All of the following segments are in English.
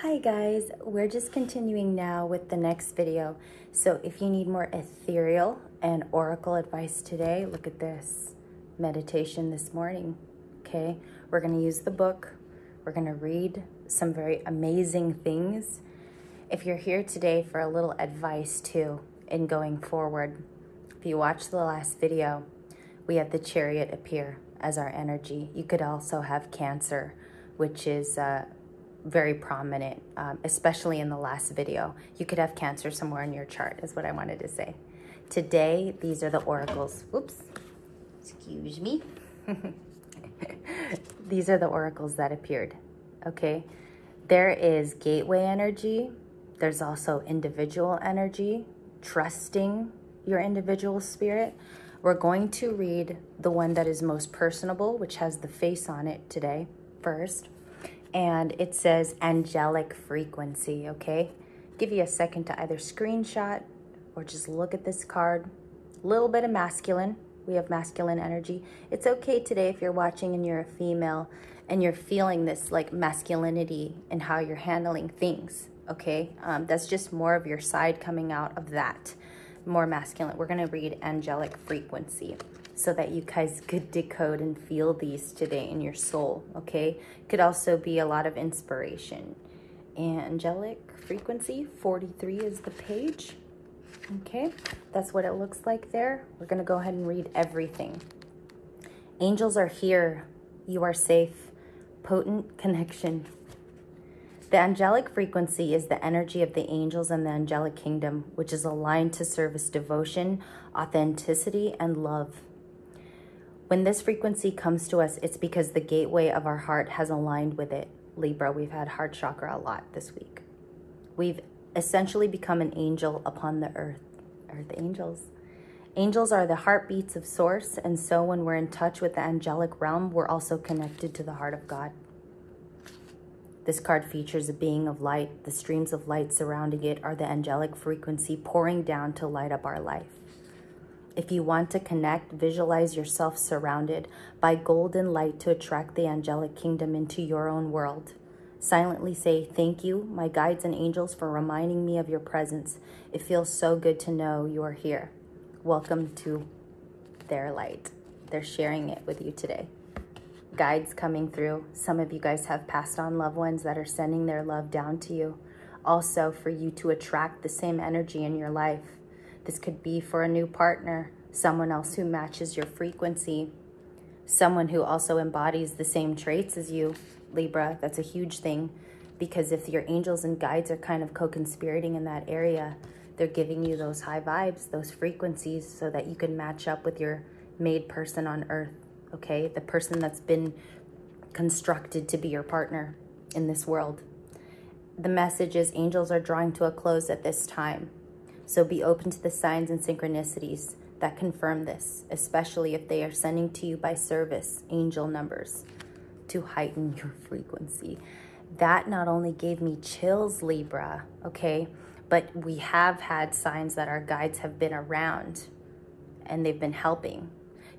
Hi guys, we're just continuing now with the next video. So if you need more ethereal and oracle advice today, look at this meditation this morning. Okay, we're going to use the book. We're going to read some very amazing things. If you're here today for a little advice too in going forward, if you watched the last video, we had the Chariot appear as our energy. You could also have Cancer, which is very prominent, especially in the last video. You could have Cancer somewhere in your chart, is what I wanted to say. Today, these are the oracles. Whoops, excuse me. These are the oracles that appeared, okay? There is gateway energy. There's also individual energy, trusting your individual spirit. We're going to read the one that is most personable, which has the face on it today first. And it says angelic frequency, okay? Give you a second to either screenshot or just look at this card. A little bit of masculine. We have masculine energy. It's okay today if you're watching and you're a female and you're feeling this like masculinity and how you're handling things, okay? That's just more of your side coming out of that, more masculine. We're gonna read angelic frequency so that you guys could decode and feel these today in your soul, okay? Could also be a lot of inspiration. Angelic frequency, 43 is the page, okay? That's what it looks like there. We're gonna go ahead and read everything. Angels are here. You are safe. Potent connection. The angelic frequency is the energy of the angels and the angelic kingdom, which is aligned to service devotion, authenticity, and love. When this frequency comes to us, it's because the gateway of our heart has aligned with it. Libra, we've had heart chakra a lot this week. We've essentially become an angel upon the earth angels. Angels are the heartbeats of source, and so when we're in touch with the angelic realm, we're also connected to the heart of God. This card features a being of light. The streams of light surrounding it are the angelic frequency pouring down to light up our life. If you want to connect, visualize yourself surrounded by golden light to attract the angelic kingdom into your own world. Silently say, "Thank you, my guides and angels, for reminding me of your presence. It feels so good to know you are here." Welcome to their light. They're sharing it with you today. Guides coming through. Some of you guys have passed on loved ones that are sending their love down to you. Also for you to attract the same energy in your life. This could be for a new partner, someone else who matches your frequency, someone who also embodies the same traits as you, Libra. That's a huge thing, because if your angels and guides are kind of co-conspirating in that area, they're giving you those high vibes, those frequencies, so that you can match up with your made person on earth, okay? The person that's been constructed to be your partner in this world. The message is angels are drawing to a close at this time. So be open to the signs and synchronicities that confirm this, especially if they are sending to you by service, angel numbers, to heighten your frequency. That not only gave me chills, Libra, okay, but we have had signs that our guides have been around and they've been helping.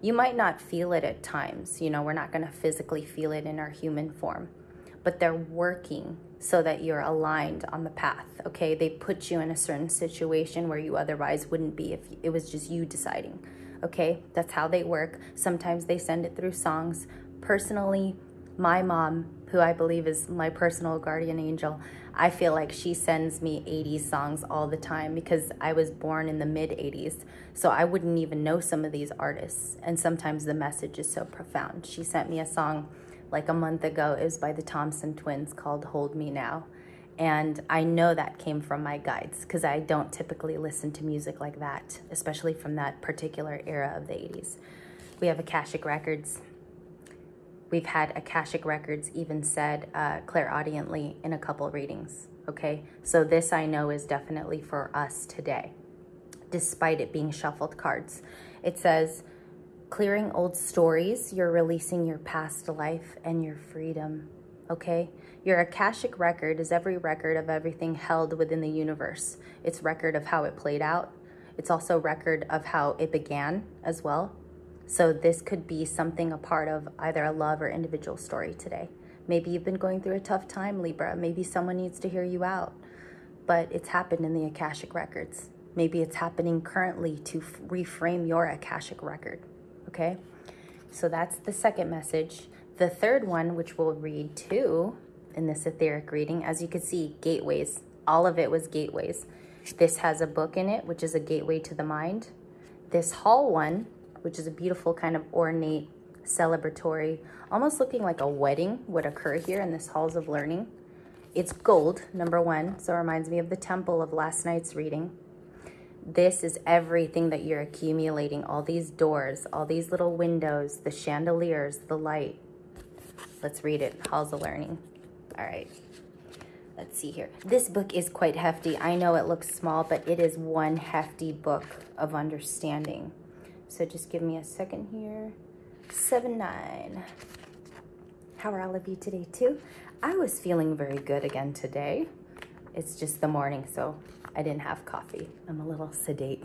You might not feel it at times, you know, we're not gonna physically feel it in our human form, but they're working so that you're aligned on the path, okay? They put you in a certain situation where you otherwise wouldn't be if it was just you deciding, okay? That's how they work. Sometimes they send it through songs. Personally, my mom, who I believe is my personal guardian angel, I feel like she sends me 80s songs all the time because I was born in the mid-80s, so I wouldn't even know some of these artists, and sometimes the message is so profound. She sent me a song like a month ago. It was by the Thompson twins called Hold Me Now. And I know that came from my guides because I don't typically listen to music like that, especially from that particular era of the 80s. We have Akashic Records. We've had Akashic Records even said clairaudiently in a couple readings, okay? So this I know is definitely for us today, despite it being shuffled cards. It says, clearing old stories, you're releasing your past life and your freedom, okay? Your Akashic record is every record of everything held within the universe. It's record of how it played out. It's also record of how it began as well. So this could be something a part of either a love or individual story today. Maybe you've been going through a tough time, Libra. Maybe someone needs to hear you out. But it's happened in the Akashic records. Maybe it's happening currently to reframe your Akashic record, okay? So that's the second message. The third one, which we'll read too in this etheric reading, as you can see, gateways. All of it was gateways. This has a book in it, which is a gateway to the mind. This hall one, which is a beautiful kind of ornate, celebratory, almost looking like a wedding would occur here in this halls of learning. It's gold, number one, so it reminds me of the temple of last night's reading. This is everything that you're accumulating, all these doors, all these little windows, the chandeliers, the light. Let's read it, halls of learning. All right, let's see here. This book is quite hefty. I know it looks small, but it is one hefty book of understanding. So just give me a second here. 7-9. How are all of you today too? I was feeling very good again today. It's just the morning, so I didn't have coffee. I'm a little sedate.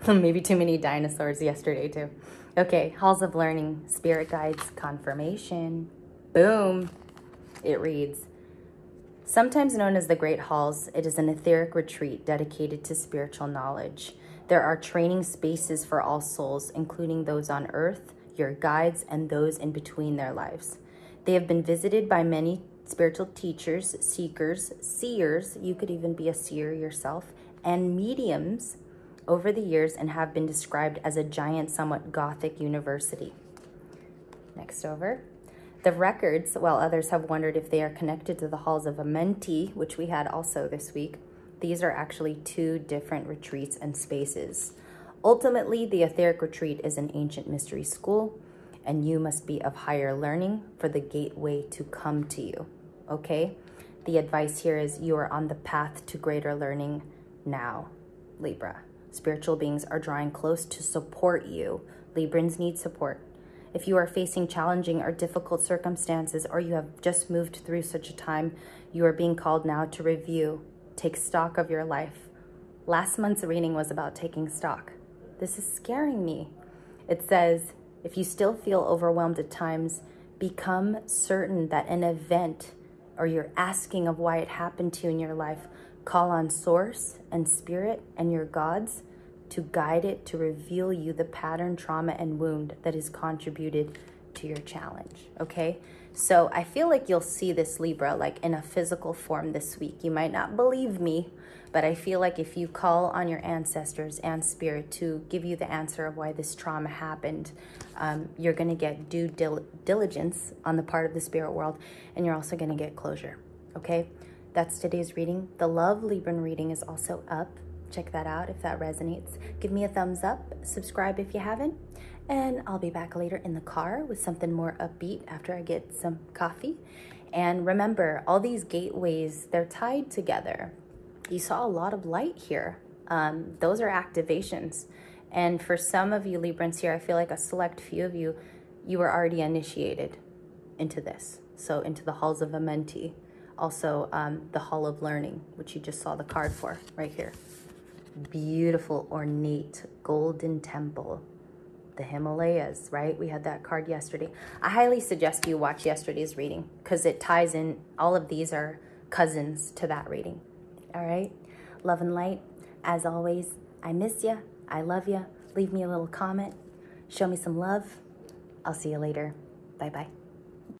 Maybe too many dinosaurs yesterday too. Okay, halls of learning, spirit guides, confirmation. Boom. It reads, sometimes known as the Great Halls, it is an etheric retreat dedicated to spiritual knowledge. There are training spaces for all souls, including those on earth, your guides, and those in between their lives. They have been visited by many spiritual teachers, seekers, seers, you could even be a seer yourself, and mediums over the years and have been described as a giant, somewhat gothic university. Next over. The records, while others have wondered if they are connected to the halls of AMENTI, which we had also this week, these are actually two different retreats and spaces. Ultimately, the etheric retreat is an ancient mystery school, and you must be of higher learning for the gateway to come to you, okay? The advice here is you are on the path to greater learning now, Libra. Spiritual beings are drawing close to support you. Librans need support. If you are facing challenging or difficult circumstances, or you have just moved through such a time, you are being called now to review, take stock of your life. Last month's reading was about taking stock. This is scaring me. It says, if you still feel overwhelmed at times, become certain that an event or you're asking of why it happened to you in your life, call on source and spirit and your gods to guide it, to reveal you the pattern, trauma, and wound that has contributed to your challenge, okay? So I feel like you'll see this, Libra, like in a physical form this week. You might not believe me, but I feel like if you call on your ancestors and spirit to give you the answer of why this trauma happened, you're gonna get due diligence on the part of the spirit world, and you're also gonna get closure, okay? That's today's reading. The Love Libran reading is also up. Check that out if that resonates. Give me a thumbs up, subscribe if you haven't, and I'll be back later in the car with something more upbeat after I get some coffee. And remember, all these gateways, they're tied together. You saw a lot of light here. Those are activations. And for some of you Librans here, I feel like a select few of you, you were already initiated into this. So into the halls of AMENTI. Also, the Hall of Learning, which you just saw the card for right here. Beautiful, ornate, golden temple. The Himalayas, right? We had that card yesterday. I highly suggest you watch yesterday's reading because it ties in. All of these are cousins to that reading. All right? Love and light. As always, I miss you. I love you. Leave me a little comment. Show me some love. I'll see you later. Bye-bye.